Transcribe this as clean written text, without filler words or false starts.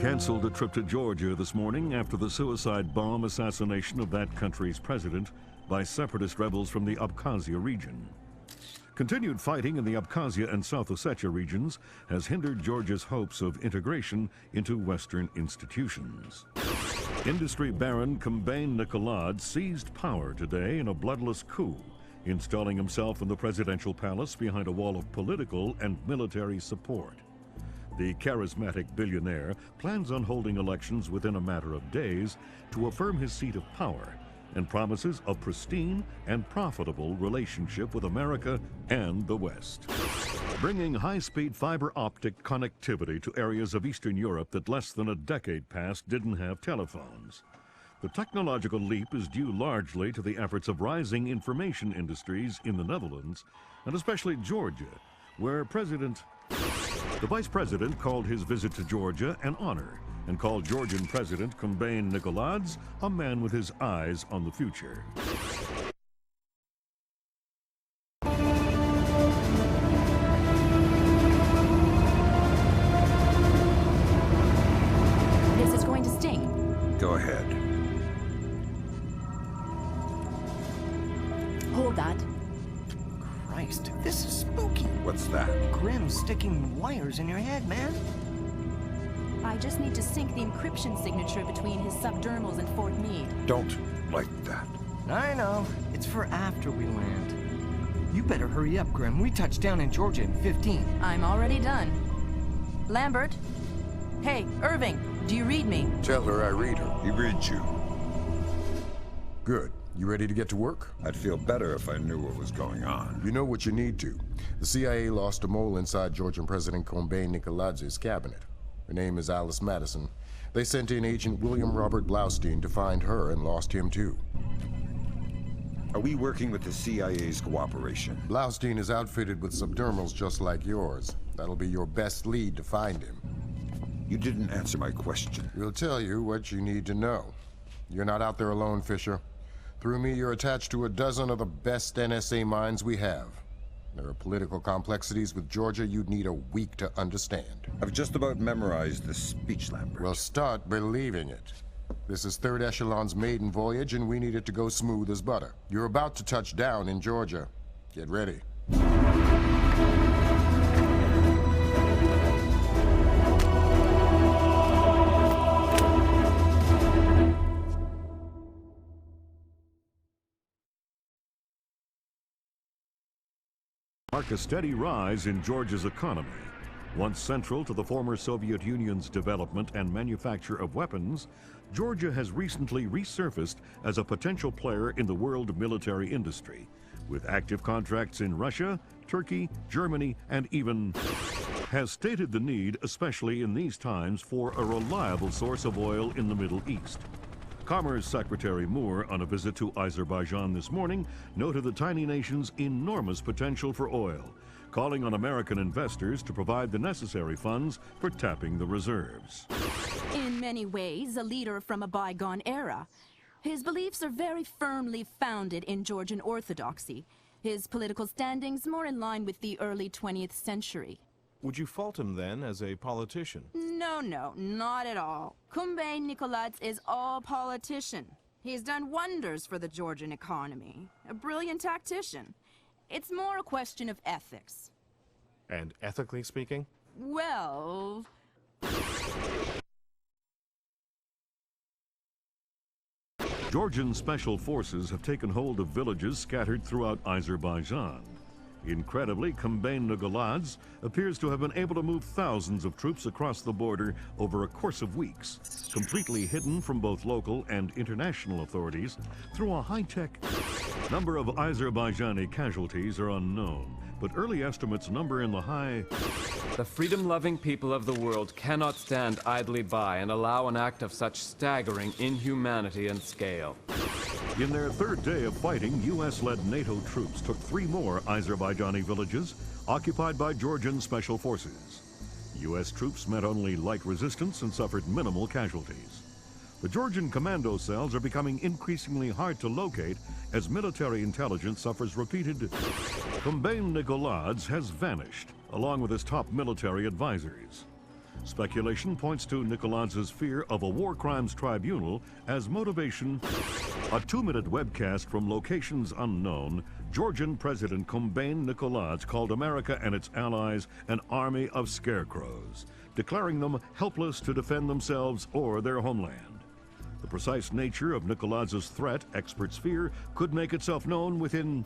canceled a trip to Georgia this morning after the suicide bomb assassination of that country's president by separatist rebels from the Abkhazia region. Continued fighting in the Abkhazia and South Ossetia regions has hindered Georgia's hopes of integration into Western institutions. Industry baron Caspian Sea seized power today in a bloodless coup, installing himself in the presidential palace behind a wall of political and military support. The charismatic billionaire plans on holding elections within a matter of days to affirm his seat of power and promises a pristine and profitable relationship with America and the West. Bringing high-speed fiber optic connectivity to areas of Eastern Europe that less than a decade past didn't have telephones. The technological leap is due largely to the efforts of rising information industries in the Netherlands, and especially Georgia, where the Vice President called his visit to Georgia an honor and called Georgian President Caspian Sea a man with his eyes on the future. This is going to sting. Go ahead. Hold that. Christ, this is spooky. What's that? Grim's sticking wires in your head, man. I just need to sync the encryption signature between his subdermals and Fort Meade. Don't like that. I know. It's for after we land. You better hurry up, Grim. We touch down in Georgia in 15. I'm already done. Lambert? Hey, Irving, do you read me? Tell her I read her. He reads you. Good. You ready to get to work? I'd feel better if I knew what was going on. You know what you need to. The CIA lost a mole inside Georgian President Caspian Sea's cabinet. Her name is Alice Madison. They sent in Agent William Robert Blaustein to find her and lost him too. Are we working with the CIA's cooperation? Blaustein is outfitted with subdermals just like yours. That'll be your best lead to find him. You didn't answer my question. We'll tell you what you need to know. You're not out there alone, Fisher. Through me, you're attached to a dozen of the best NSA minds we have. There are political complexities with Georgia you'd need a week to understand. I've just about memorized the speech, Lambert. Well, start believing it. This is Third Echelon's maiden voyage, and we need it to go smooth as butter. You're about to touch down in Georgia. Get ready. Mark a steady rise in Georgia's economy. Once central to the former Soviet Union's development and manufacture of weapons, Georgia has recently resurfaced as a potential player in the world military industry, with active contracts in Russia, Turkey, Germany, and even has stated the need, especially in these times, for a reliable source of oil in the Middle East. Commerce Secretary Moore, on a visit to Azerbaijan this morning, noted the tiny nation's enormous potential for oil, calling on American investors to provide the necessary funds for tapping the reserves. In many ways, a leader from a bygone era. His beliefs are very firmly founded in Georgian orthodoxy. His political standings more in line with the early 20th century. Would you fault him then as a politician? No, not at all. Caspian Sea is all politician. He's done wonders for the Georgian economy. A brilliant tactician. It's more a question of ethics. And ethically speaking? Well... Georgian special forces have taken hold of villages scattered throughout Azerbaijan. Incredibly, Caspian Sea appears to have been able to move thousands of troops across the border over a course of weeks, completely hidden from both local and international authorities through a high-tech. Number of Azerbaijani casualties are unknown, but early estimates number in the high. The freedom-loving people of the world cannot stand idly by and allow an act of such staggering inhumanity and scale. In their third day of fighting, U.S.-led NATO troops took 3 more Azerbaijani villages occupied by Georgian special forces. U.S. troops met only light resistance and suffered minimal casualties. The Georgian commando cells are becoming increasingly hard to locate as military intelligence suffers repeated. Caspian Sea has vanished, along with his top military advisors. Speculation points to Nikoladz's fear of a war crimes tribunal as motivation. A 2-minute webcast from locations unknown, Georgian President Kombain Nikoladze called America and its allies an army of scarecrows, declaring them helpless to defend themselves or their homeland. The precise nature of Nikoladze's threat, experts fear, could make itself known within